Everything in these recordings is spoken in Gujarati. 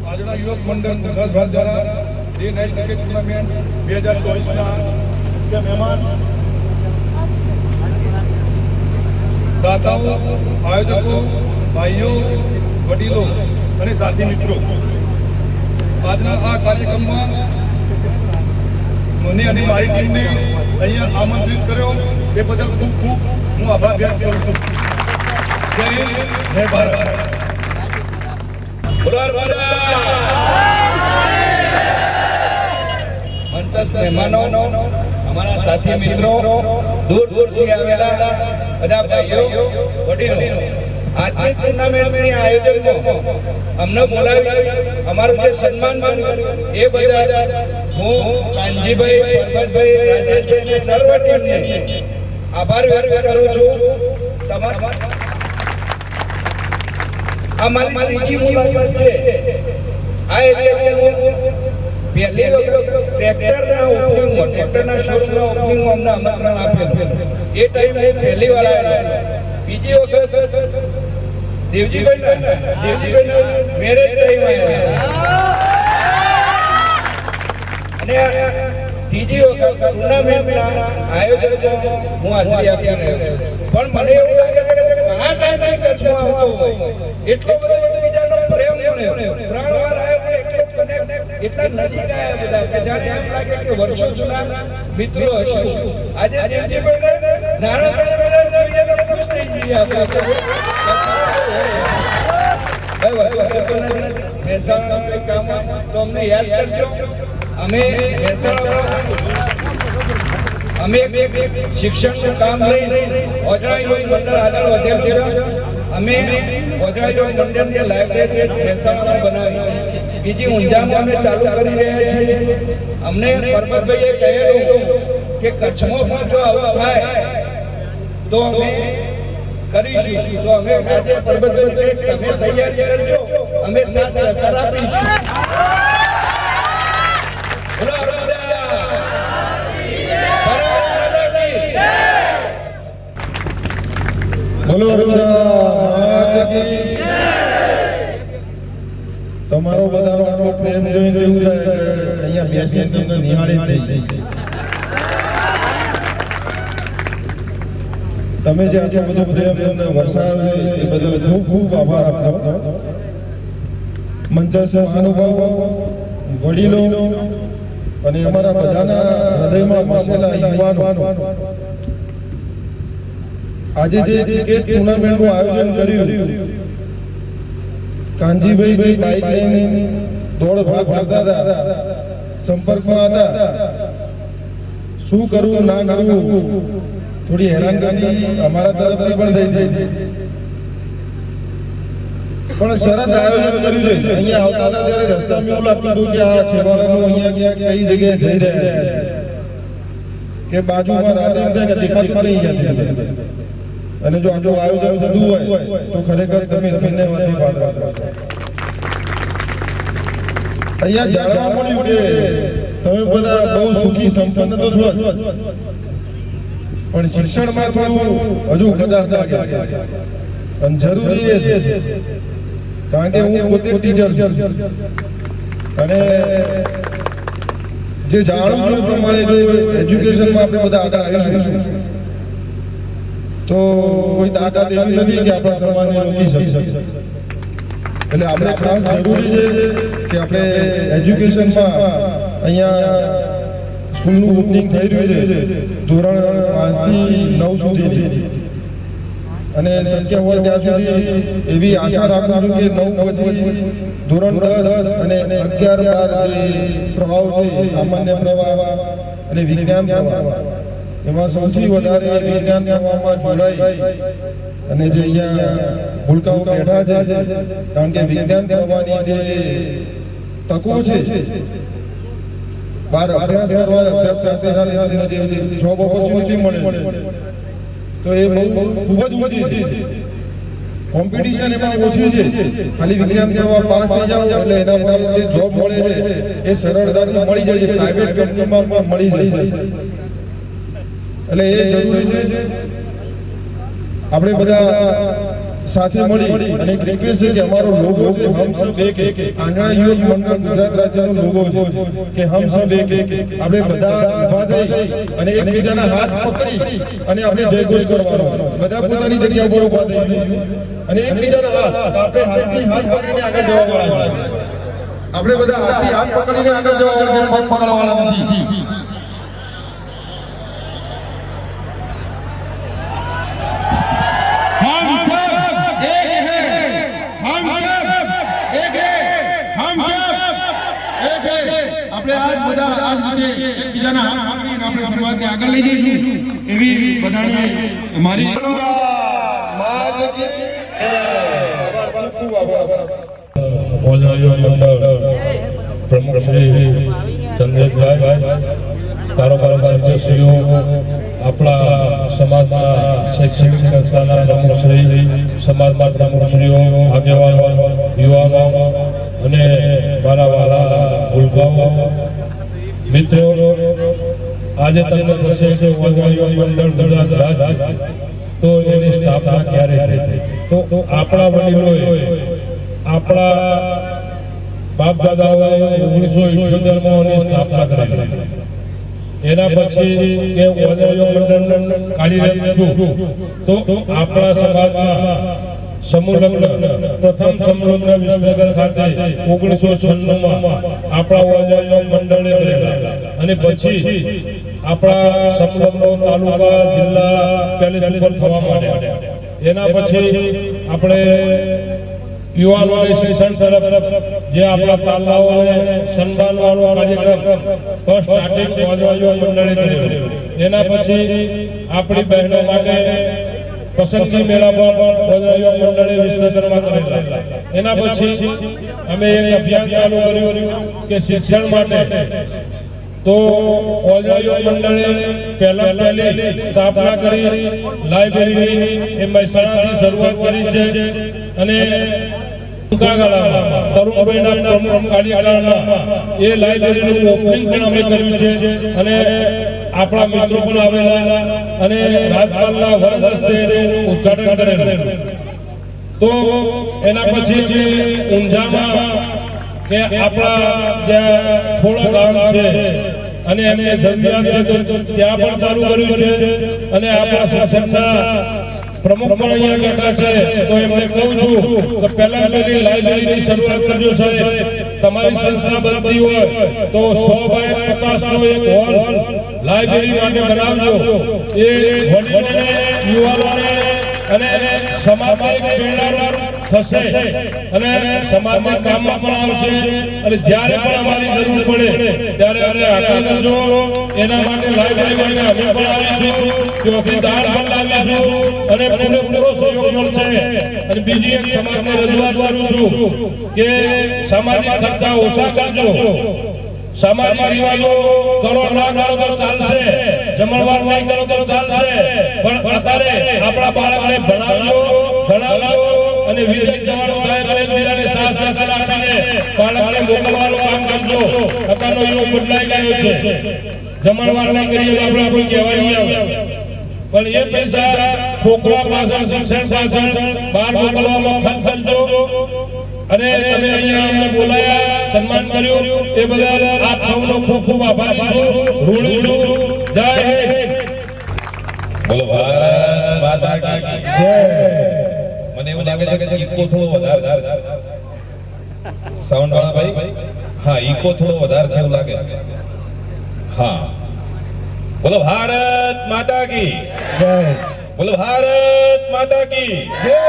આજના યુવક મંડળ ગુજરાત ભાગ દ્વારા ડે નાઇટ ક્રિકેટ ટુર્નામેન્ટ 2024ના મુખ્ય મહેમાન દાતાઓ, આયોજકો, ભાઈઓ, વડીલો અને સાથી મિત્રો, આજના આ કાર્યક્રમમાં મને અને મારી ટીમને અહીંયા આમંત્રિત કર્યો એ બદલ ખૂબ ખૂબ હું આભાર વ્યક્ત કરું છું. જય હિન્દ, જય ભારત. મંચસ્થ મહેમાનો, અમારા સાથી મિત્રો, દૂર દૂરથી આવેલા બધા ભાઈઓ, વડીલો, આજની ટુર્નામેન્ટની આયોજનમાં અમને બોલાવી અમારું જે સન્માન કર્યું એ બધા હું કાનજીભાઈ, પરબતભાઈ, રાજેશભાઈ અને સર્વ ટીમને આભાર વ્યક્ત કરું છું. આ મારી ત્રીજી મુલાકાત છે. આ એરિયામાં પહેલી વખત ટ્રેક્ટરના શોરૂમના ઓપનિંગમાં અમને આમંત્રણ આપેલું. એ ટાઈમે પહેલી વાર આવેલો. બીજી વખત દેવજીભાઈના મેરેજ ટાઈમ આવ્યા અને ત્રીજી વખત ટુર્નામેન્ટના આયોજનમાં હું હાજરી આપી રહ્યો છું. પણ મને એવું લાગે છે કે ઘણા ટાઈમે કચ્છમાં આવતો હોય એટલો બધો એકબીજાનો પ્રેમ મળ્યો. 3 વાર આવ્યો એટલો કનેક્ટ, એટલા નજીક આવ્યા બધા કે જાણે એમ લાગે કે વર્ષો જૂના મિત્રો હશે. આજે દેવજીભાઈને નારાયણ ખુશ થઈ જઈએ આપણે. મહેસાણા કંઈ કામ તો અમને યાદ કરજો. અમે અમે શિક્ષણનું કામ લઈને ઓજળા યુવક મંડળ આગળ વધેલ છે. અમે ઓજળા યુવક મંડળની લાઇબ્રેરી મહેસાણામાં બનાવી, બીજી ઊંઝામાં અમે ચાલુ કરી રહ્યા છીએ. અમને પરબતભાઈએ કહેલું કે કચ્છમાં પણ જો આવું થાય તો અમે કરીશું. તો અમે આજે પરબતભાઈ તમે તૈયારી કરજો, અમે સાથ સહકાર આપીશું. બોલો તમારો બધાનો આટલો પ્રેમ જોઈને એવું થાય કે અહીંયા બેસીને તમને નિહાળી થઈ જાય. તમે જે આટલો બધો પ્રેમ તમને વરસાવ્યો છે એ બદલ ખૂબ ખૂબ આભાર આપતો. મંચસ્થ મહાનુભાવો, વડીલો અને અમારા બધાના હૃદયમાં વસેલા યુવાનો, આજે જે ક્રિકેટ ટુર્નામેન્ટનું આયોજન કર્યું, કાનજીભાઈ બાઇક લઈને દોડ ભાગ કરતા હતા, સંપર્કમાં હતા, શું કરવું ના કરવું થોડી હેરાનગતિ અમારા તરફથી પણ થઈ પણ સરસ આયોજન કર્યું છે. અહીંયા આવતા હતા ત્યારે રસ્તામાં એવું લાગતું હતું કે આ છેવાડાનું અહીંયા ક્યાંક કઈ જગ્યાએ જઈ રહ્યા છે કે બાજુમાં રાતે એમ થાય કે દેખાતું નહીં જતી. અને જો આટલું આયોજન થતું હોય તો ખરેખર તમે ધન્યવાદની વાત કરો. અહીંયા જાણવા મળ્યું કે તમે બધા બહુ સુખી સંપન્ન તો છો, પણ શિક્ષણમાં થોડું હજુ 50% અને જરૂરી એ છે કારણ કે હું પોતે ટીચર છું અને જે જાણું છું પ્રમાણે જો એજ્યુકેશનમાં આપણે બધા આગળ આવીશું તો કોઈ તાકાત એવી નથી કે આપણા સમાજને રોકી શકે. એટલે આપણે ખાસ જરૂરી છે કે આપણે એજ્યુકેશનમાં અહીંયા સ્કૂલનું ઓપનિંગ થઈ રહ્યું છે ધોરણ 5 થી 9 સુધી, અને શક્ય હોય ત્યાં સુધી એવી આશા રાખું છું કે 9 પછી ધોરણ 10 અને 11, 12 જે પ્રવાહ છે, સામાન્ય પ્રવાહ અને વિજ્ઞાન પ્રવાહ, એમાં સૌથી વધારે વિજ્ઞાન પ્રવાહમાં જોડાઈ અને જે અહીંયા ભૂલકાઓ બેઠા છે, કારણ કે વિજ્ઞાન પ્રવાહની જે તકો છે, બહાર અભ્યાસ કરવા, અભ્યાસ સાથે સાથે જે જોબ ઓપોર્ચ્યુનિટી મળે તો એ બહુ ખૂબ જ ઊંચી છે. કોમ્પિટિશન એમાં ઓછી છે. ખાલી વિજ્ઞાન પ્રવાહ પાસ થઈ જાવ એટલે એના પર જે જોબ મળે છે એ સરળતાથી મળી જાય છે, પ્રાઇવેટ કંપનીમાં પણ મળી જાય છે. એટલે એ જરૂરી છે આપણે બધા સાથે મળી અને એક રિક્વેસ્ટ છે કે અમારો લોગો છે હમ સબ એક આંગણા યુવક મંડળ ગુજરાત રાજ્યનો લોગો છે કે હમ સબ એક આપણે બધા ઊભા થઈ અને એકબીજાના હાથ પકડી અને આપણે જયઘોષ કરવાનો બધા પોતાની જગ્યા ઉપર ઊભા થઈ અને એકબીજાના હાથ આપણે હાથથી હાથ પકડીને આગળ જવાવાળા છે આપણે બધા હાથથી હાથ પકડીને આગળ જવાવાળા છે પગ પકડવાવાળા નથી આપણે આજ બધા આજ રીતે એકબીજાના હાથ પકડીને આપણે સમાજને આગળ લઈ જઈશું એવી બધાને મારી પ્રમુખ શ્રી ચંદ્રેશભાઈ કારોબારી સદસ્યો આપણા સમાજના શૈક્ષણિક સંસ્થાના પ્રમુખ શ્રી સમાજના પ્રમુખશ્રીઓ આગેવાનો યુવાનો અને મારા વાલા ભૂલકાઓ મિત્રો આજે તમને થશે કે વડગામ મંડળ ગુજરાત રાજ્ય તો એની સ્થાપના ક્યારે થઈ તો આપણા વડીલોએ આપણા બાપ દાદાઓએ 1978માં એની સ્થાપના કરેલી એના પછી કે વડગામ મંડળ કાર્યરત છું તો આપણા સમાજમાં સમૂહલગ્ન પ્રથમ સમૂહલગ્ન વિસનગર ખાતે 1996માં આપણા વડગામ મંડળે કરેલા અને પછી આપણા સમૂહલગ્નો તાલુકા જિલ્લા પેલેસ ઉપર થવા માંડ્યા એના પછી આપણે યુવાનોને શિક્ષણ તરફ જે આપણા તાલાઓને સન્માનવાનો કાર્યક્રમ ફર્સ્ટ સ્ટાર્ટિંગ વડગામ મંડળે કર્યો એના પછી આપણી બહેનો માટે પસંદગી મેળા પણ વડગામ મંડળે વિસનગરમાં કરેલા એના પછી અમે એક અભિયાન ચાલુ કર્યું કે શિક્ષણ માટે તો વડગામ મંડળે પહેલી સ્થાપના કરી લાઇબ્રેરીની એ મહેસાણાથી શરૂઆત કરી છે અને તરુણભાઈના પ્રમુખ કાર્યકાળમાં એ લાઇબ્રેરીનું ઓપનિંગ પણ અમે કર્યું છે અને આપણા મિત્રો પણ આવેલા અને રાજપાલના વરદ હસ્તે એનું ઉદ્ઘાટન કરેલું તો એના પછી અમે ઊંઝામાં કે આપણા જ્યાં થોડા ગામ છે અને એમને જરૂરિયાત છે તો ત્યાં પણ ચાલુ કર્યું છે અને આપણા શિક્ષણના પ્રમુખ પણ અહીંયા બેઠા છે તો એમને કહું છું કે પહેલા લાઇબ્રેરીની શરૂઆત કરજો સાહેબ તમારી સંસ્થા બનતી હોય તો 100 બાય 50 નો એક હોલ લાઇબ્રેરી માટે બનાવજો એ વડીલોને યુવાનોને અને સમાજમાં એક પ્રેરણારૂપ થશે અને સમાજના કામમાં પણ આવશે અને જ્યારે પણ અમારી જરૂર પડે ત્યારે અમે આગળ કરજો એના માટે લાઇબ્રેરી માટે અમે પણ આવીશું ચોકીદાર પણ લાવીશું અને પૂરેપૂરો સહયોગ મળશે અને બીજી એક સમાજને રજૂઆત કરું છું કે સામાજિક ખર્ચા ઓછા કરજો સામાજિક રિવાજો કરો ના કરો તો ચાલશે જમણવાર નહીં કરો તો ચાલશે પણ અત્યારે આપણા બાળકને ભણાવજો અને વિદેશ જવાનું થાય તો એકબીજાને સાથ સહકાર આપીને બાળકને મોકલવાનું કામ કરજો અત્યારનો યુગ બદલાઈ ગયો છે જમણવાર નહીં કરીએ તો આપણે કોઈ કહેવાય નહીં આવે પણ એ પૈસા છોકરા પાછળ શિક્ષણ પાછળ બહાર મોકલવામાં ખર્ચ કરજો અને તમે અહીંયા અમને બોલાયા સન્માન કર્યું એ બદલ આપ સૌનો ખૂબ ખૂબ આભારી છું ઋણી છું જય હિન્દ બોલો ભારત માતા કી જય મને એવું લાગે છે કે ઈકો થોડો વધારે સાઉન્ડ વાળા ભાઈ હા ઈકો થોડો વધારે છે એવું લાગે છે હા બોલો ભારત માતા કી જય બોલો ભારત માતા કી જય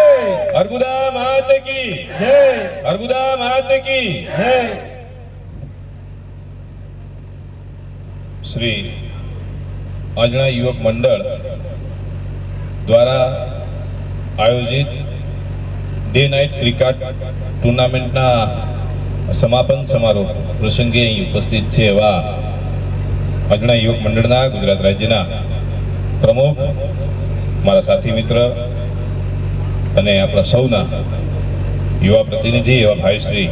અર્બુદા માત કી જય અર્બુદા માત કી જય શ્રી આંજણા યુવક મંડળ દ્વારા આયોજિત ડે નાઇટ ક્રિકેટ ટુર્નામેન્ટના સમાપન સમારોહ પ્રસંગે અહીં ઉપસ્થિત છે એવા આંજણા યુવક મંડળના ગુજરાત રાજ્યના પ્રમુખ મારા સાથી મિત્ર અને આપણા સૌના યુવા પ્રતિનિધિ એવા ભાઈ શ્રી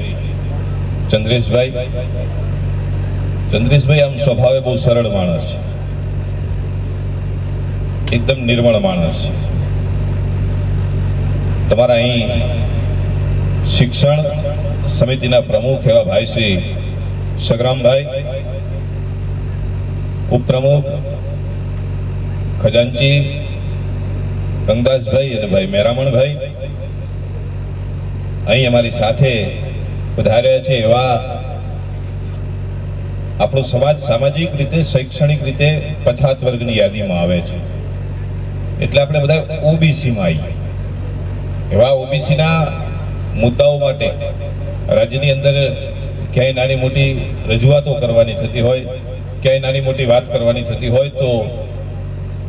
ચંદ્રેશભાઈ આમ સ્વભાવે બહુ સરળ માણસ છે એકદમ નિર્મળ માણસ છે તમારા અહીં શિક્ષણ સમિતિના પ્રમુખ એવા ભાઈ શ્રી સગરામભાઈ, ઉપપ્રમુખ ખજાનચી ગંગદાસભાઈ અને ભાઈ મેરામણભાઈ અહીં અમારી સાથે પધાર્યા છે. એવા આપણો સમાજ સામાજિક રીતે, શૈક્ષણિક રીતે પછાત વર્ગની યાદીમાં આવે છે, એટલે આપણે બધા ઓબીસીમાં આવીએ. એવા ઓબીસીના મુદ્દાઓ માટે રાજ્યની અંદર ક્યાંય નાની મોટી રજૂઆતો કરવાની થતી હોય, ક્યાંય નાની મોટી વાત કરવાની થતી હોય તો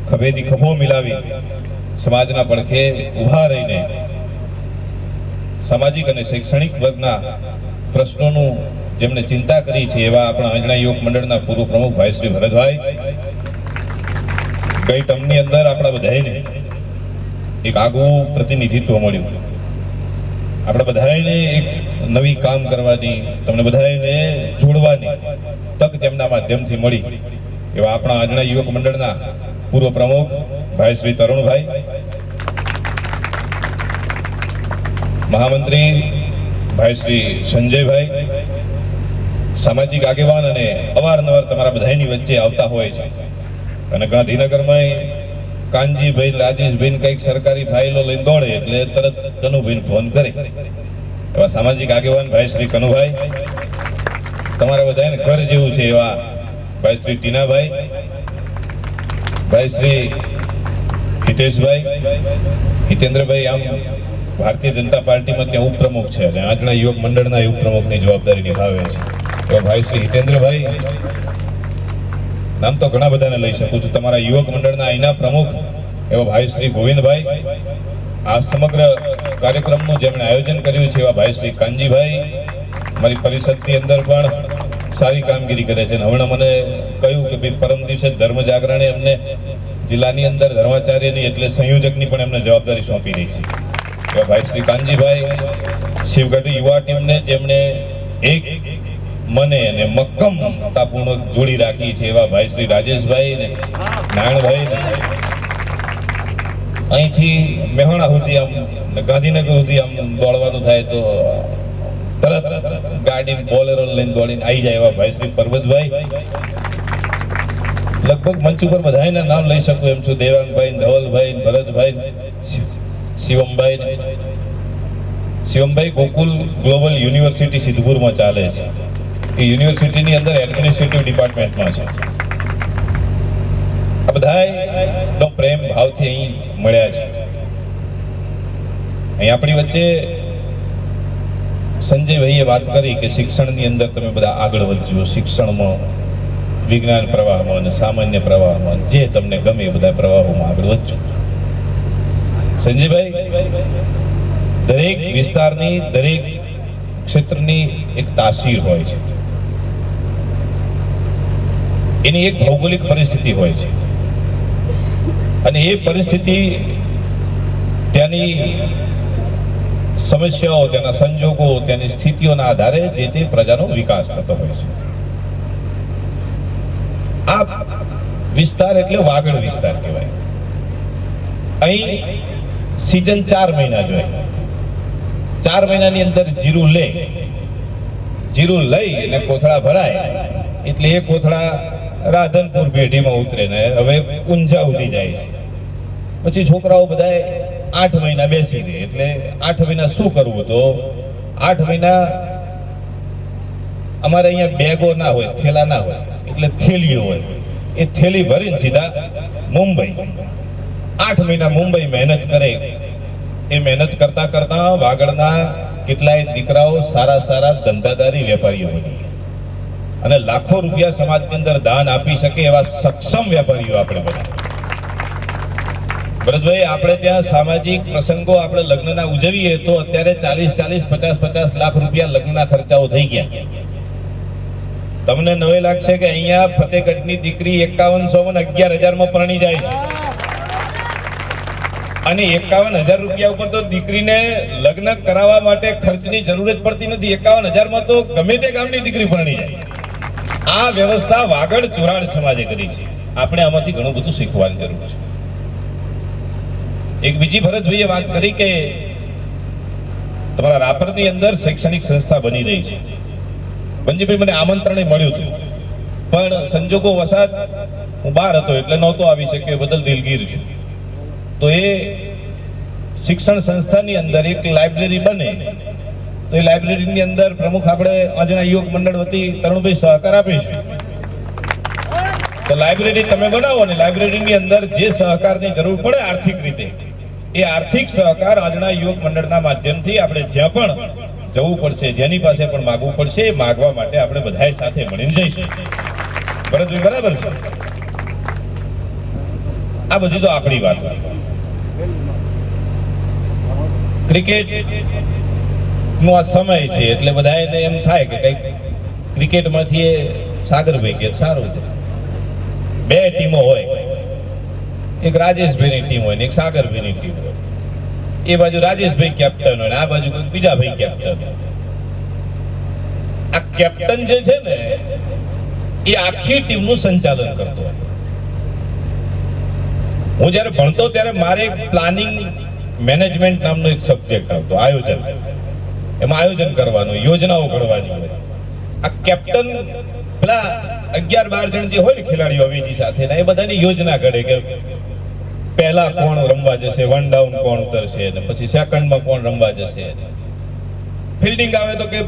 ખભેથી ખભો મિલાવી સમાજના પડખે ઊભા રહીને સામાજિક અને શૈક્ષણિક વર્ગના પ્રશ્નોનું જેમને ચિંતા કરી છે એવા આપણા અંજણા યુવક મંડળના પૂર્વ પ્રમુખ ભાઈ શ્રી ભરતભાઈ, ગઈ ટર્મની અંદર આપણા બધાને એક આગવું પ્રતિનિધિત્વ મળ્યું. આપણે બધાને એક નવી કામ કરવાની, તમને બધાને જોડવાની તક તેમના માધ્યમથી મળી. એવા આપણા અંજણા યુવક મંડળના પૂર્વ પ્રમુખ ભાઈ શ્રી તરુણભાઈ, મહામંત્રી ભાઈ શ્રી સંજયભાઈ, સામાજિક આગેવાન અને અવારનવાર તમારા બધાની વચ્ચે આવતા હોય છે. અને ગાંધીનગરમાં કાનજીભાઈ, રાજેશભાઈ કંઈક સરકારી ફાઇલો લઈને દોડે એટલે તરત કનુભાઈને ફોન કરે. એવા સામાજિક આગેવાન ભાઈ શ્રી કનુભાઈ, તમારા બધાને ઘર જેવું છે એવા ભાઈ શ્રી ટીનાભાઈ, ભાઈ શ્રી હિતેશભાઈ, હિતેન્દ્રભાઈ આમ ભારતીય જનતા પાર્ટીમાં ત્યાં ઉપપ્રમુખ છે અને આજના યુવક મંડળના ઉપપ્રમુખની જવાબદારી નિભાવે છે. એવા ભાઈ શ્રી હિતેન્દ્રભાઈ, નામ તો ઘણા બધાને લઈ શકું છું. તમારા યુવક મંડળના અહીંના પ્રમુખ એવા ભાઈ શ્રી ગોવિંદભાઈ, આ સમગ્ર કાર્યક્રમનું જેમણે આયોજન કર્યું છે એવા ભાઈ શ્રી કાનજીભાઈ, મારી પરિષદની અંદર પણ સારી કામગીરી કરે છે. હમણાં મને કહ્યું કે ભાઈ પરમ દિવસે ધર્મ જાગરણે એમને જિલ્લાની અંદર ધર્માચાર્યની એટલે સંયોજકની પણ એમને જવાબદારી સોંપી રહી છે. એવા ભાઈ શ્રી કાનજીભાઈ, શિવગઢ યુવા ટીમને જેમણે એક મને અને મક્કમતાપૂર્વક જોડી રાખી છે એવા ભાઈ શ્રી રાજેશભાઈ ને નારાયણભાઈ, અહીંથી મેહણા સુધી આમ ગાંધીનગર સુધી આમ દોડવાનું થાય તો તરત ગાડી બોલેરો લઈને દોડીને આવી જાય એવા ભાઈ શ્રી પરબતભાઈ. લગભગ મંચ ઉપર બધાના નામ લઈ શકું એમ છું. દેવાંગભાઈ, ધવલભાઈ, ભરતભાઈ, શિવમભાઈ ગોકુલ ગ્લોબલ યુનિવર્સિટી સિદ્ધપુરમાં ચાલે છે. એ યુનિવર્સિટીની અંદર એડમિનિસ્ટ્રેટિવ ડિપાર્ટમેન્ટમાં છે. આ બધાનો પ્રેમ ભાવથી અહીં મળ્યા છે. અહીં આપણી વચ્ચે સંજયભાઈએ વાત કરી કે શિક્ષણની અંદર તમે બધા આગળ વધજો, શિક્ષણમાં, વિજ્ઞાન પ્રવાહમાં અને સામાન્ય પ્રવાહમાં જે તમને ગમે એ બધા પ્રવાહોમાં આગળ વધજો. સંજયભાઈ, દરેક વિસ્તારની, દરેક ક્ષેત્રની એક તાસીર હોય છે, એની એક ભૌગોલિક પરિસ્થિતિ હોય છે અને એ પરિસ્થિતિ, ત્યાંની સમસ્યાઓ, તેના સંજોગો, તેની સ્થિતિઓના આધારે જે તે પ્રજાનો વિકાસ થતો હોય છે. આ વિસ્તાર એટલે વાગડ વિસ્તાર કહેવાય. અહીં સીઝન 4 મહિના જોઈએ. 4 મહિનાની અંદર જીરું લઈ અને કોથળા ભરાય એટલે એ કોથળા રાધનપુર પેઢીમાં ઉતરે ને હવે ઊંઝા ઉધી જાય છે. પછી છોકરાઓ બધા 8 મહિના બેસી રહે. એટલે 8 મહિના શું કરવું? તો 8 મહિના અમારે અહીંયા બેગો ના હોય, થેલા ના હોય, એટલે થેલીઓ હોય. એ થેલી ભરીને સીધા મુંબઈ, 8 મહિના મુંબઈ મહેનત કરે. એ મહેનત કરતા કરતા વાગડના કેટલાય દીકરાઓ સારા ધંધાદારી વેપારીઓ બની અને લાખો રૂપિયા સમાજની અંદર દાન આપી શકે એવા સક્ષમ વેપારીઓ આપણે બધા. ભરતભાઈ, આપણે ત્યાં સામાજિક પ્રસંગો આપણે લગ્નના ઉજવીએ તો અત્યારે 40, 50 લાખ રૂપિયા લગ્નના ખર્ચાઓ થઈ ગયા. તમને નવે લાગશે કે અહીંયા ફતેહગઢની દીકરી 5100 અને 11,000 પરણી જાય છે અને 51,000 રૂપિયા ઉપર તો દીકરીને લગ્ન કરાવવા માટે ખર્ચની જરૂર જ પડતી નથી. 51,000 તો ગમે તે ગામની દીકરી પરણી જાય. આ વ્યવસ્થા વાગડ ચોરાડ સમાજે કરી છે. આપણે આમાંથી ઘણું બધું શીખવાની જરૂર છે. એક બીજી ભરતભાઈએ વાત કરી કે તમારા રાપરની અંદર શૈક્ષણિક સંસ્થા બની રહી છે. બંજીભાઈ મને આમંત્રણ મળ્યું હતું, પણ સંજોગો વસાત હું બહાર હતો એટલે નહોતો આવી શક્યો, બદલ દિલગીર છું. તો એ શિક્ષણ સંસ્થાની અંદર એક લાઇબ્રેરી બને તો એ લાઇબ્રેરીની અંદર પ્રમુખ આપણે આજના યુવક મંડળ વતી તરુણભાઈ સહકાર આપીશું. તો લાઇબ્રેરી તમે બનાવો ને લાઇબ્રેરીની અંદર જે સહકારની જરૂર પડે આર્થિક રીતે, એ આર્થિક સહકાર આજના યુવક મંડળના માધ્યમથી આપણે જ્યાં પણ જવું પડશે, જેની પાસે પણ માગવું પડશે, એ માગવા માટે આપણે બધાએ સાથે મળીને જઈશું. ભરતભાઈ બરાબર છે? આ બધી તો આપણી વાત હોય. ક્રિકેટ નો આ સમય છે એટલે બધાને એમ થાય કે કઈક ક્રિકેટમાંથી એ સાગરભાઈ કે સારું છે. બે ટીમો હોય, એક રાજેશભાઈની ટીમ હોય ને એક સાગરભાઈની ટીમ હોય. એ બાજુ રાજેશભાઈ કેપ્ટન હોય ને આ બાજુ કોઈ બીજા ભાઈ કેપ્ટન. આ કેપ્ટન જે છે ને એ આખી ટીમનું સંચાલન કરતો હોય. હું જ્યારે ભણતો ત્યારે મારે પ્લાનિંગ મેનેજમેન્ટ નામનો એક સબ્જેક્ટ આવતો, આયોજન. એમાં આયોજન કરવાનું, યોજનાઓ ઘડવાની હોય. આ કેપ્ટન પેલા 11-12 જણ જે હોય ને ખેલાડીઓ અવેજી સાથે એ બધાની યોજના ઘડે કે પહેલા કોણ રમવા જશે, વન ડાઉન કોણ ઉતરશે, અને પછી સેકન્ડમાં કોણ રમવા જશે, ફિલ્ડિંગ આવે તો કે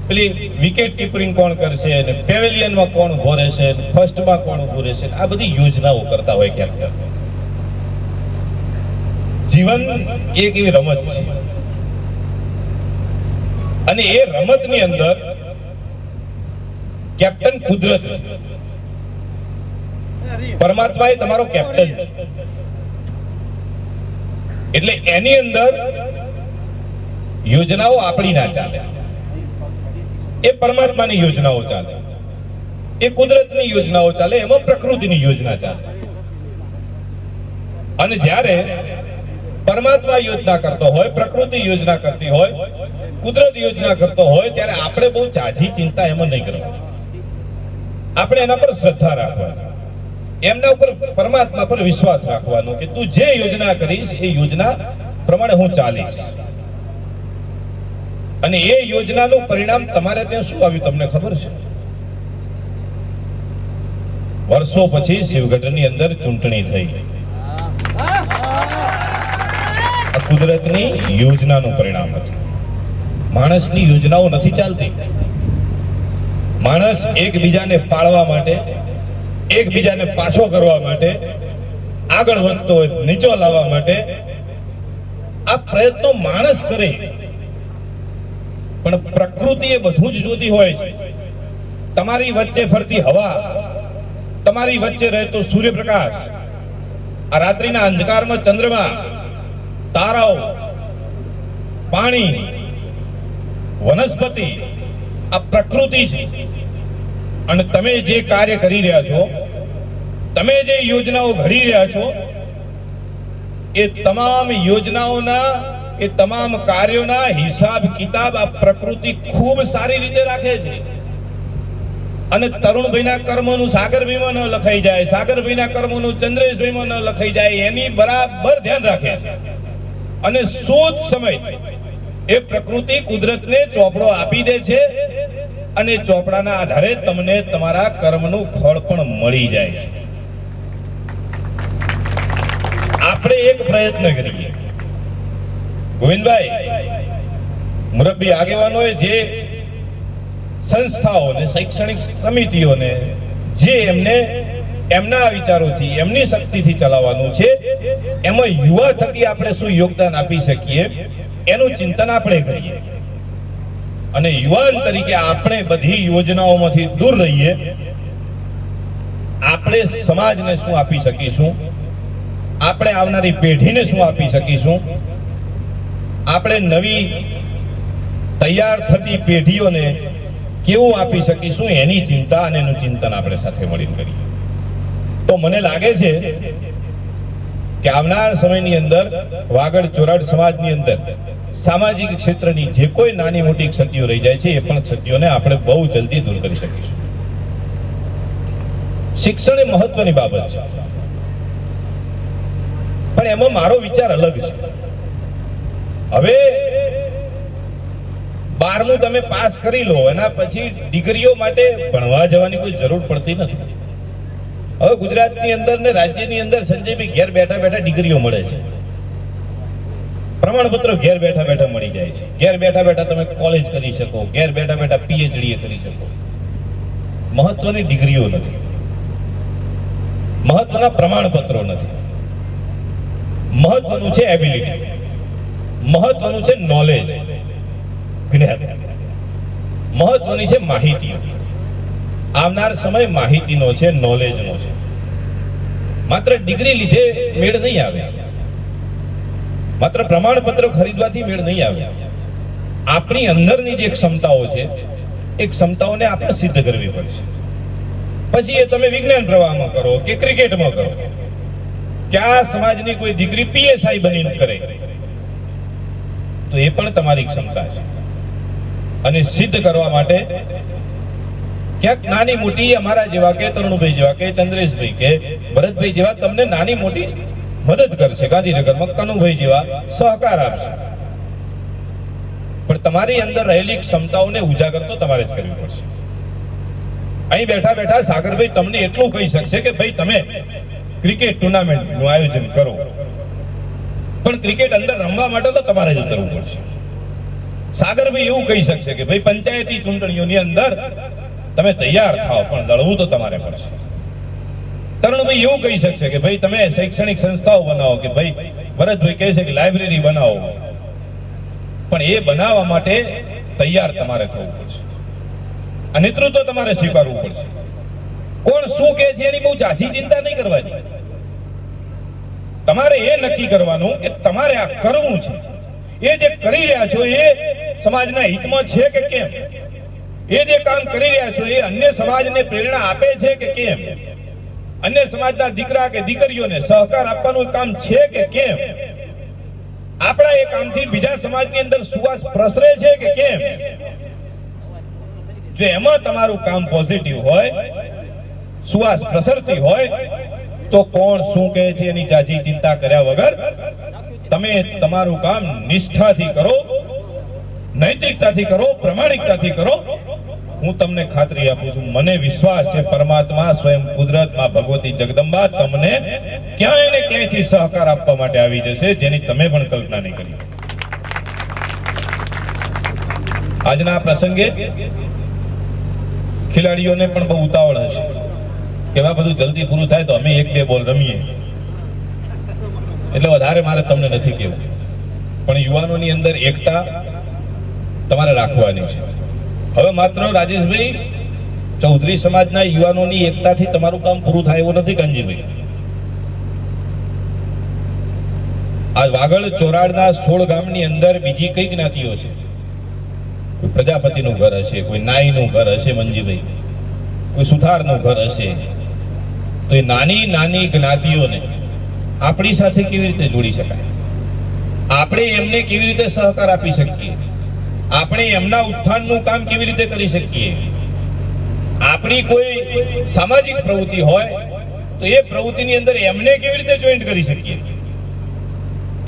પેલી વિકેટ કીપરિંગ કોણ કરશે, અને પેવેલિયનમાં કોણ ઉભો રહેશે, ફર્સ્ટમાં કોણ ઉભું રહેશે. આ બધી યોજનાઓ કરતા હોય કેપ્ટન. જીવન એક એવી રમત છે અને એ રમતની અંદર કેપ્ટન કુદરત છે. પરમાત્મા એ તમારો કેપ્ટન છે. એટલે એની અંદર યોજનાઓ આપણી ના ચાલે, એ પરમાત્માની યોજનાઓ ચાલે, એ કુદરતની યોજનાઓ ચાલે, એમાં પ્રકૃતિની યોજના ચાલે. અને જ્યારે પરમાત્મા યોજના કરતો હોય, પ્રકૃતિ યોજના કરતી હોય, કુદરત યોજના કરતો હોય, ત્યારે આપણે બહુ ઝાઝી ચિંતા એમાં નહીં કરવાની. આપણે એના પર શ્રદ્ધા રાખવાની, એમના ઉપર પરમાત્મા પર વિશ્વાસ રાખવાનો કે તું જે યોજના કરીશ એ યોજના પ્રમાણે હું ચાલીશ. અને એ યોજનાનું પરિણામ તમારે ત્યાં શું આવ્યું તમને ખબર છે? વર્ષો પછી શિવગઢની અંદર ચૂંટણી થઈ. આ કુદરતની યોજનાનું પરિણામ હતું. માણસની યોજનાઓ નથી ચાલતી. માણસ એકબીજાને પાળવા માટે, એકબીજાને પાછો કરવા માટે, આગળ વધતો હોય નીચો લાવવા માટે આ પ્રયત્નો માણસ કરે, પણ પ્રકૃતિ એ બધું જ જોતી હોય છે. તમારી વચ્ચે ફરતી હવા, તમારી વચ્ચે રહેતો સૂર્યપ્રકાશ, આ રાત્રિના અંધકારમાં ચંદ્રમા, તારાઓ, પાણી, વનસ્પતિ, આ પ્રકૃતિ છે. અને તમે જે કાર્ય કરી રહ્યા છો, તમે જે યોજનાઓ ઘડી રહ્યા છો, એ તમામ યોજનાઓના, એ તમામ કાર્યોના હિસાબ કિતાબ આ પ્રકૃતિ ખૂબ સારી રીતે રાખે છે. અને તરુણભાઈના કર્મોનું સાગરભાઈમાં ન લખાઈ જાય, સાગરભાઈના કર્મોનું ચંદ્રેશભાઈમાં ન લખાઈ જાય, એની બરાબર ધ્યાન રાખે છે. અને શોધ સમય એ પ્રકૃતિ કુદરતને ચોપડો આપી દે છે અને ચોપડાના આધારે તમને તમારા કર્મનું ફળ પણ મળી જાય છે. આપણે એક પ્રયત્ન કરીએ, ગોવિંદભાઈ, મુરબ્બી આગેવાનોએ જે સંસ્થાઓને, શૈક્ષણિક સમિતિઓને જે એમને એમના વિચારોથી, એમની શક્તિથી ચલાવવાનું છે, એમાં યુવા થકી આપણે શું યોગદાન આપી શકીએ એનું ચિંતન આપણે કરીએ. અને યુવાન તરીકે આપણે બધી યોજનાઓમાંથી દૂર રહીએ. આપણે સમાજને શું આપી શકીશું, આપણે આવનારી પેઢીને શું આપી શકીશું, આપણે નવી તૈયાર થતી પેઢીઓને કેવું આપી શકીશું, એની ચિંતા અને એનું ચિંતન આપણે સાથે મળીને કરીએ. તો મને લાગે છે કે આવનાર સમયની અંદર વાગડ ચોરાડ સમાજની અંદર સામાજિક ક્ષેત્રની જે કોઈ નાની મોટી ક્ષતિઓ રહી જાય છે, એ પણ ક્ષતિઓને આપણે બહુ જલ્દી દૂર કરી શકીશું. શિક્ષણ એ મહત્વની બાબત છે, પણ એમાં મારો વિચાર અલગ છે. હવે 12મું તમે પાસ કરી લો એના પછી ડિગ્રીઓ માટે ભણવા જવાની કોઈ જરૂર પડતી નથી. હવે ગુજરાતની અંદર ને રાજ્યની અંદર સંજયભાઈ ઘેર બેઠા બેઠા ડિગ્રીઓ મળે છે, પ્રમાણપત્રો ઘેર બેઠા બેઠા મળી જાય છે. ઘેર બેઠા બેઠા તમે કોલેજ કરી શકો, ઘેર બેઠા બેઠા પીએચડી કરી શકો. મહત્વની ડિગ્રીઓ નથી, મહત્વના પ્રમાણપત્રો નથી, મહત્વનું છે એબિલિટી, મહત્વનું છે નોલેજ, મહત્વની છે માહિતી. આવનાર સમય માહિતીનો છે, નોલેજનો છે. માત્ર ડિગ્રી લીધે મેળ નહીં આવે, માત્ર પ્રમાણપત્ર ખરીદવાથી મેળ નહીં આવે. આપણી અંદરની જે ક્ષમતાઓ છે એ ક્ષમતાઓને આપણે સિદ્ધ કરવી પડશે. પછી એ તમે વિજ્ઞાન પ્રવાહમાં કરો કે ક્રિકેટમાં કરો, કે આ સમાજની કોઈ દીકરી પીએસઆઈ બનીને કરે, તો એ પણ તમારી ક્ષમતા છે. અને સિદ્ધ કરવા માટે ક્યાંક નાની મોટી અમારા જેવા કે તરુણભાઈ જેવા કે ચંદ્રેશભાઈ કે ભરતભાઈ જેવા તમને નાની મોટી મદદ કરશે, ગાંધીનગરમાં કનુભાઈ જેવા સહકાર આપશે. પણ તમારી અંદર રહેલી ક્ષમતાઓને ઉજાગર તો તમારે જ કરવી પડશે. અહીં બેઠા બેઠા સાગરભાઈ તમને એટલું કહી શકશે કે ભાઈ તમે ક્રિકેટ ટુર્નામેન્ટનું આયોજન કરો, પણ ક્રિકેટ અંદર રમવા માટે તો તમારે જ ઉતરવું પડશે. સાગરભાઈ એવું કહી શકશે કે ભાઈ પંચાયતી ચૂંટણીઓની અંદર તમે તૈયાર થાઓ, પણ લડવું તો તમારે પડશે. તરુણભાઈ એવું કહી શકશે કે ભાઈ તમે શૈક્ષણિક સંસ્થાઓ બનાવો, કે ભાઈ ભરતભાઈ કહે છે કે લાઇબ્રેરી બનાવો, પણ એ બનાવવા માટે તૈયાર તમારે થવું પડશે. આ નેતૃત્વ તમારે સ્વીકારવું પડશે. કોણ શું કહે છે એની બહુ ઝાઝી ચિંતા નહીં કરવાની. તમારે એ નક્કી કરવાનું કે તમારે આ કરવું છે. એ જે કરી રહ્યા છો એ સમાજના હિતમાં છે કે કેમ? એ જે કામ કરી રહ્યા છો એ અન્ય સમાજને પ્રેરણા આપે છે કે કેમ? અન્ય સમાજના દીકરા કે દીકરીઓને સહકાર આપવાનું કામ છે કે કેમ? આપણા એ કામથી બીજા સમાજની અંદર સુવાસ પ્રસરે છે કે કેમ? જો એમાં તમારું કામ પોઝિટિવ હોય, સુવાસ પ્રસરતી હોય, તો કોણ શું કહે છે એની જાજી ચિંતા કર્યા વગર તમે તમારું કામ નિષ્ઠાથી કરો, નૈતિકતાથી કરો, પ્રમાણિકતાથી કરો. હું તમને ખાતરી આપું છું, મને વિશ્વાસ છે પરમાત્મા સ્વયં કુદરત માં ભગવતી જગદંબા તમને ક્યાંય ને ક્યાંયથી સહકાર આપવા માટે આવી જશે, જેની તમે પણ કલ્પના નહીં કરી. આજના પ્રસંગે ખેલાડીઓને પણ બહુ ઉતાવળ હશે કે આ બધું જલ્દી પૂરું થાય તો અમે એક બે બોલ રમીએ, એટલે વધારે મારે તમને નથી કહેવું. પણ યુવાનોની અંદર એકતા તમારે રાખવાની છે. હવે માત્ર રાજેશભાઈ ચૌધરી સમાજના યુવાનોની એકતાથી તમારું કામ પૂરું થાય એવું નથી. કાનજીભાઈ, આ વાગડ ચોરાડના 16 ગામની અંદર બીજી કઈ જ્ઞાતિઓ છે? કોઈ પ્રજાપતિનું ઘર હશે, કોઈ નાઈનું ઘર હશે, મંજીભાઈ કોઈ સુથારનું ઘર હશે. તો એ નાની નાની જ્ઞાતિઓને આપણી સાથે કેવી રીતે જોડી શકાય? આપણે એમને કેવી રીતે સહકાર આપી શકીએ? આપણે એમના ઉત્થાનનું કામ કેવી રીતે કરી શકીએ? આપણી કોઈ સામાજિક પ્રવૃત્તિ હોય તો એ પ્રવૃત્તિની અંદર એમને કેવી રીતે જોઈન્ટ કરી શકીએ?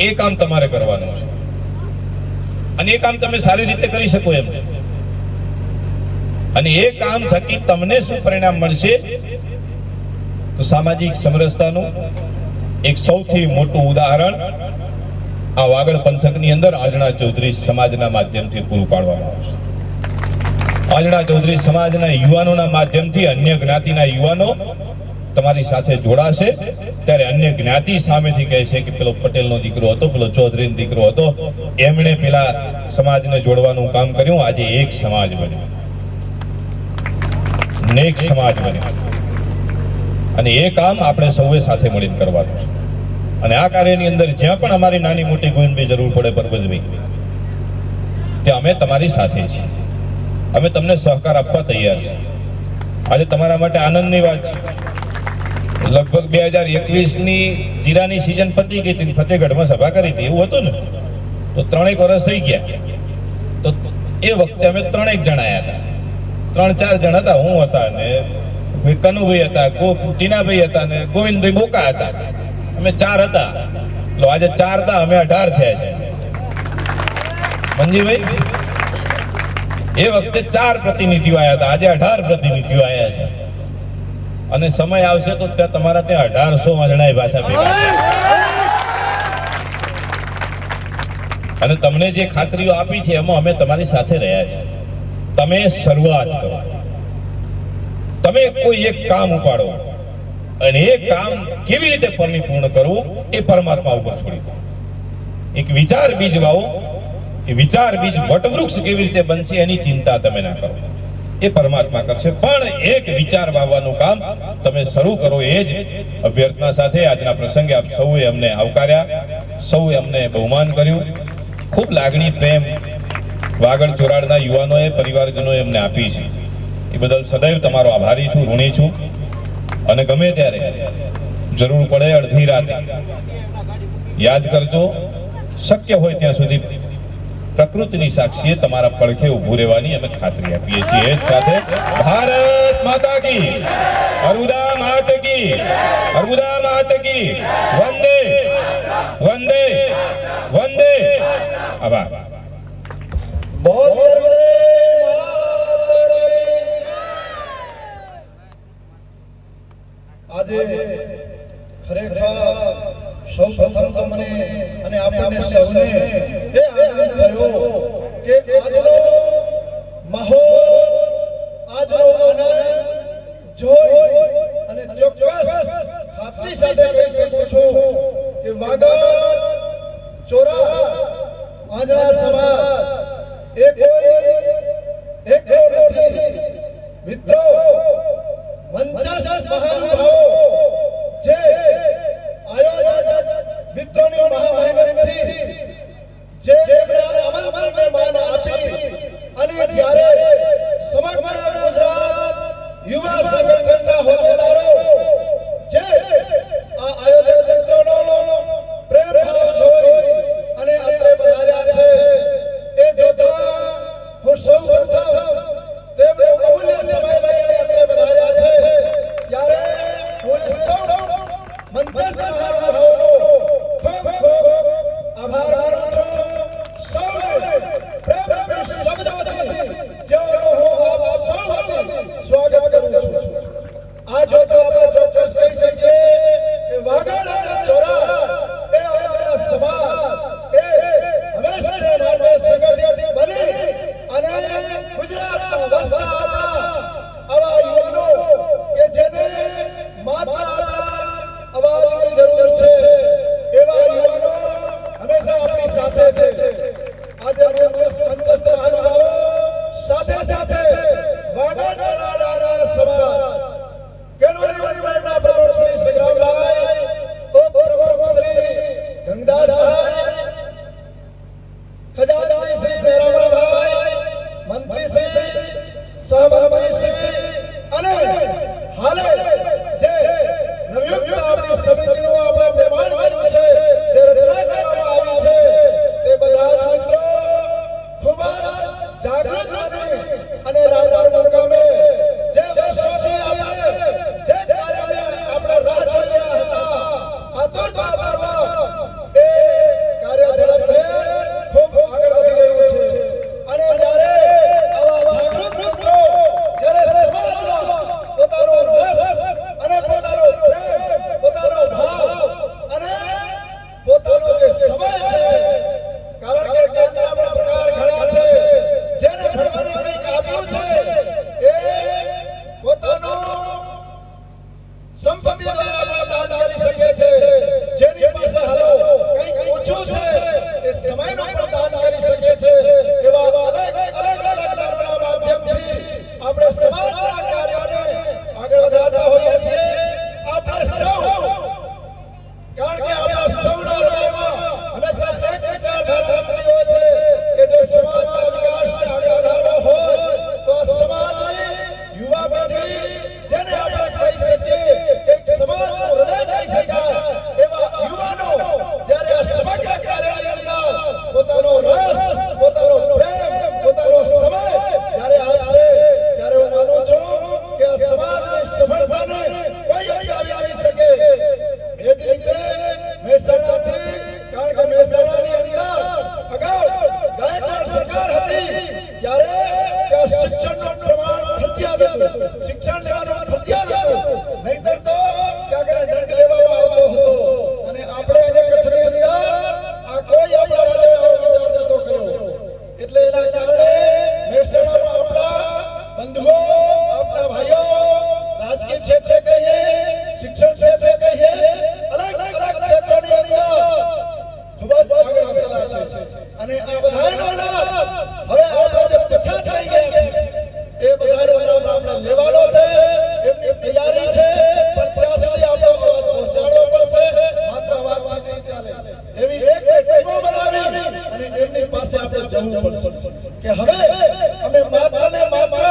એ કામ તમારે કરવાનું છે. અને એ કામ તમે સારી રીતે કરી શકો એમ છે. અને એ કામ થકી તમને શું પરિણામ મળશે? તો સામાજિક સમરસતાનું એક સૌથી મોટું ઉદાહરણ આ વાગડ પંથકની અંદર આંજણા ચૌધરી સમાજના માધ્યમથી પૂરું પાડવામાં આવશે. આંજણા ચૌધરી સમાજના યુવાનોના માધ્યમથી અન્ય જ્ઞાતિના યુવાનો તમારી સાથે જોડાશે. ત્યારે અન્ય જ્ઞાતિ સામેથી કહે છે કે પેલો પટેલનો દીકરો હતો, પેલો ચૌધરીનો દીકરો હતો, એમણે પેલા સમાજને જોડવાનું કામ કર્યું. આજે એક સમાજ બન્યો, નેક સમાજ બન્યો. અને એ કામ આપણે સૌએ સાથે મળીને કરવાનું છે. અને આ કાર્યની અંદર જ્યાં પણ અમારી નાની મોટી ગોવિંદભાઈ જરૂર પડે, પરબતભાઈ, ત્યાં અમે તમારી સાથે છીએ. અમે તમને સહકાર આપવા તૈયાર છીએ. આજે તમારા માટે આનંદની વાત છે, લગભગ 2021ની જીરાની સિઝન પતી ગઈ હતી, ફતેહગઢમાં સભા કરી હતી, એવું હતું ને? તો 3 વર્ષ થઈ ગયા. તો એ વખતે અમે 3 જણ આવ્યા હતા, 3-4 જણ હતા. હું હતા ને કનુભાઈ હતા, ટીનાભાઈ હતા ને ગોવિંદભાઈ બોકા હતા. અમે 4 હતા. આજે 4 હતા, અમે 18 થયા છે. મંજીભાઈ એ વખતે 4 પ્રતિનિધિઓ આવ્યા હતા, આજે 18 પ્રતિનિધિઓ આવ્યા છે. અને સમય આવશે તો ત્યાં તમારા ત્યાં 1800 વાંજણાય ભાષા ભેગા અને તમને જે ખાતરીઓ આપી છે એમાં અમે તમારી સાથે રહ્યા છીએ. તમે શરૂઆત કરો, તમે કોઈ એક કામ ઉપાડો અને એ કામ કેવી રીતે પરિપૂર્ણ કરવું એ પરમાત્મા ઉપર છોડી દો. એક વિચાર બીજ વાવો, એ વિચાર બીજ વટવૃક્ષ કેવી રીતે બનશે એની ચિંતા તમે ના કરો, એ પરમાત્મા કરશે. પણ એક વિચાર વાવવાનું કામ તમે શરૂ કરો. એ જ અભ્યર્થના સાથે આજના પ્રસંગે આપ સૌએ અમને આવકાર્યા, સૌએ અમને બહુમાન કર્યું. ખૂબ લાગણી, પ્રેમ વાગડ ચોરાડના યુવાનોએ, પરિવારજનોએ અમને આપી છે. એ બદલ સદૈવ તમારો આભારી છું, ઋણી છું. અને ગમે ત્યારે જરૂર પડે અડધી રાતે યાદ કરજો. શક્ય હોય ત્યાં સુધી પ્રકૃતિની સાક્ષીએ તમારા પડખે ઊભું રહેવાની અમે ખાતરી આપીએ છીએ. એ જ સાથે ભારત માતા કી, અર્બુદા માત કી, અર્બુદા માત કી, વંદે વંદે વંદે. આભાર. આજે ખરેખર સૌ પ્રથમ તો મને અને આપણને સૌને એ આનંદ થયો કે આજનો માહોલ, આજનો આનંદ જોઈ અને ચોક્કસ ખાતરી સાથે કહી શકું છું કે વાગડ ચોરા આંજણા સમાજ એ કોઈ એકલો નથી. મિત્રો, મંચસ્થ મહાનુભાવો જે આયોજક મિત્રોની મહામહેનતથી જે આમંત્રણને માન આપી અને જ્યારે સમગ્ર ગુજરાત યુવા સંગઠનના હોદ્દેદારો જે આ આયોજક મિત્રોનો પ્રેમ ભાવ જોઈ અને અત્રે પધાર્યા છે, એ જોતા હું સૌ પ્રથમ તેમનો અમૂલ્ય સમય લઈને અત્રે પધાર્યા છે ત્યારે હું સૌ મંચસ્થ મહાનુભાવોનો ખૂબ ખૂબ આભાર માનું છું. સૌને પ્રેમભરી શબ્દોથી જેઓનો હું આપ સૌ વતી સ્વાગત કરું છું. આ જોતા આપણે ચોક્કસ કહી શકીએ કે વાગડ અને ચોરા એ અમારા સમાજ એ હંમેશા માટે સંગઠિત બની અને ગુજરાતમાં વસતા હતા આવા યુવાનો કે જેને માત્ર અવાજની જરૂર છે, એવા યુવાનો હંમેશા આપણી સાથે છે. આજે મંચસ્થ મહાનુભાવો સાથે સાથે વાગડના સમાજ કેળવણી મંડળના પ્રમુખ શ્રી સંગ્રામભાઈ, ઉપપ્રમુખ શ્રી ગંગદાસભાઈ, ખજાનચી શ્રી મેરામણભાઈ, મંત્રી શ્રી, સહમંત્રી શ્રી અને હાલે જે નવયુક્ત આપણી સમિતિનું આપણે નિર્માણ કર્યું છે, જે રચના કરવામાં આવી છે, તે બધા જ મિત્રો ખૂબ જ જાગૃત બની અને રામપર મુકામે જે વર્ષોથી આપણે જે કાર્યને આપણે રાહ જોઈ રહ્યા હતા, આતુરતાપૂર્વક એ કાર્ય ઝડપે ખૂબ આગળ વધી રહ્યું છે. અને જ્યારે આવા જાગૃત મિત્રો જ્યારે સમાજમાં પોતાનો રસ અને પોતાનો પ્રેમ, પોતાનો ભાવ અને પોતાનો જે સમય છે, કારણ કે કેન્દ્રના પ્રકાર ઘણા છે, જેને ભગવાને કંઈક આપ્યું છે એ પોતાનો સંપત્તિ દ્વારા દાન કરી શકે છે. જેની પાસે હાલો કંઈક ઓછું છે એ સમયનો પણ દાન કરી શકે છે. એવા અલગ દાનોના માધ્યમથી આપણે સમાજના કાર્યોને આગળ વધારતા હોઈએ છીએ. આપણે સૌ, કારણ કે આપણા સૌના હૃદયમાં હંમેશા એક વિચારધારા રહેતી હોય છે કે જો સમાજના વિકાસને આગળ વધારવો હોય તો આ સમાજની યુવા પેઢી, જેને આપણે કહી શકીએ એક સમાજનું હૃદય કહી શકાય, એવા યુવાનો જ્યારે આ સમગ્ર કાર્યની અંદર પોતાનો રસ, પોતાનો પ્રેમ, પોતાનો સમય જ્યારે આપશે ત્યારે હું માનું છું કે આ સમાજની સફળતાને કોઈ અટકાવી નહીં શકે. એ જ રીતે મહેસાણાથી, કારણ કે મહેસાણાની અંદર અગાઉ ગાયકવાડ સરકાર હતી ત્યારે શિક્ષણ લેવાનું ફરજિયાત હતું, નહીંતર તો ક્યાંક એને દંડ લેવામાં આવતો હતો. અને આપણે એને કચ્છની અંદર આ કોઈ આપણા રાજાએ આવો વિચાર નહોતો કર્યો. એટલે એના કારણે મહેસાણામાં આપણા બંધુઓ, આપણા ભાઈઓ રાજકીય ક્ષેત્રે કહીએ, શિક્ષણ ક્ષેત્રે કહીએ, અલગ અલગ ક્ષેત્રોની અંદર ખૂબ જ આગળ વધેલા છે. અને આ બધાનો લાભ હવે આપણે જે પછાત થઈ ગયા છે એ બધાનો લાભ આપણે લેવાનો છે. એમની તૈયારી છે, પણ ત્યાં સુધી આપણે અવાજ પહોંચાડવો પડશે. માત્ર વાતમાં નહીં ચાલે. એવી એક ટીમો બનાવી અને એમની પાસે આપણે જવું પડશે કે હવે અમે માત્ર ને માત્ર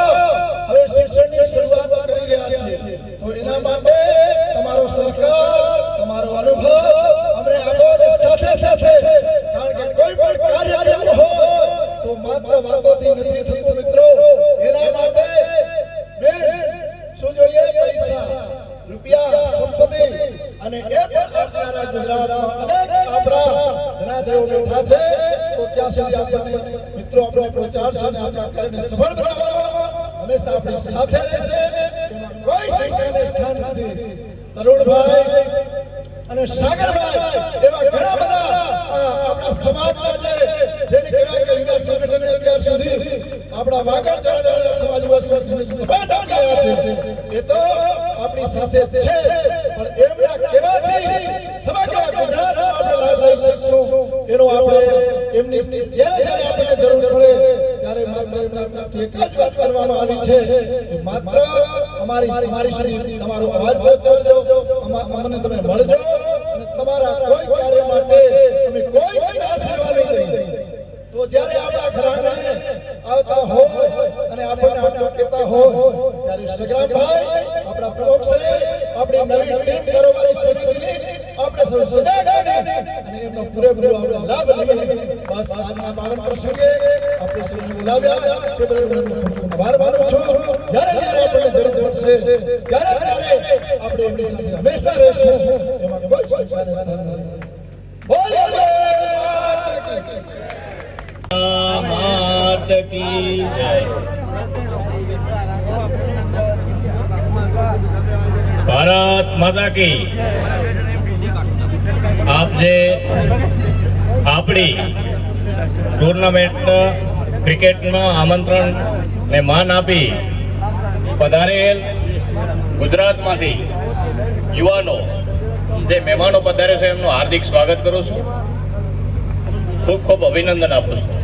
હવે શિક્ષણની શરૂઆત કરી રહ્યા છીએ. તો એના માટે તમારો સહકાર, તમારો અનુભવ અમને આપો. સાથે સાથે કારણ કે કોઈ પણ કાર્ય કરવું હોય તો માત્ર વાતોથી નથી થતું મિત્રો. એના માટે બેન શું જોઈએ? પૈસા, રૂપિયા, સંપત્તિ. અને એ પણ આપણા ગુજરાતમાં અનેક આપણા ધનાદેવો બેઠા છે. તો ત્યાં સુધી આપણને મિત્રો આપણે પહોંચાડશે અને આપણા કાર્યને સફળ બનાવવામાં હંમેશા આપણી સાથે રહેશે. એમાં કોઈ શંકાને સ્થાન નથી. તરુણભાઈ અને સાગરભાઈ એવા ઘણા બધા આપણા સમાજના જેને કહેવાય કે યુવા સંગઠને અત્યાર સુધી આપણા વાગડ ચરણના સમાજવાસીઓને સપોર્ટ કર્યા છે. એ તો આપણી સાથે છે, પણ એમના કહેવાથી સમગ્ર ગુજરાતમાં આપણે લાભ લઈ શકશું. એનો આપણે એમની જ્યારે આપણને જરૂર પડે ત્યારે માત્ર એમનાથી એક જ વાત કરવામાં આવી છે કે માત્ર અમારી સુધી તમારો અવાજ પહોંચાડજો, અમને તમે મળજો. તમારા કોઈ કાર્ય માટે અમે કોઈ આશીર્વાદ નહીં દઈએ. તો જ્યારે આપણા ઘરાણે આવતા હોય અને આપણને આટલું કહેતા હોય ત્યારે સગરામભાઈ આપણા પ્રમુખશ્રી આપણી નવી ટીમ કારોબારી સમિતિની આપણે સૌ સજાગ અને એમનો પૂરેપૂરો આપણે લાભ લઈએ. બસ આજના પાવન પ્રસંગે આપણે સૌને બોલાવ્યા તે બદલ હું આભાર માનું છું. જ્યારે આપણને જરૂર પડશે ત્યારે આપણે એમની સાથે હંમેશા રહીશું. એમાં કોઈ શંકાને સ્થાન નથી. બોલો मात की जय। भारत माता की। आप जे આપણી ટુર્નામેન્ટ ક્રિકેટમાં આમંત્રણ ને માન આપી પધારેલ ગુજરાતમાંથી યુવાનો જે મહેમાનો પધારે છે એમનું હાર્દિક સ્વાગત કરું છું. ખૂબ ખૂબ અભિનંદન આપું છું.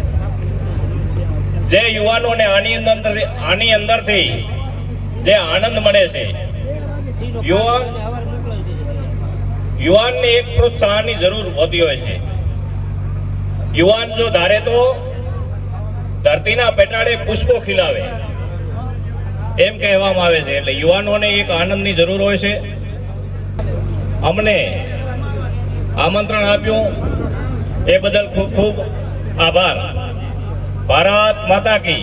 જે યુવાનોને આની અંદરથી જે આનંદ મળે છે, યુવાનને એક પ્રોત્સાહનની જરૂર હોતી હોય છે. યુવાન જો ધારે તો ધરતીના પેટાળે પુષ્પો ખીલાવે એમ કહેવામાં આવે છે. એટલે યુવાનોને એક આનંદની જરૂર હોય છે. અમને આમંત્રણ આપ્યું એ બદલ ખૂબ ખૂબ આભાર. ભારત માતા કી.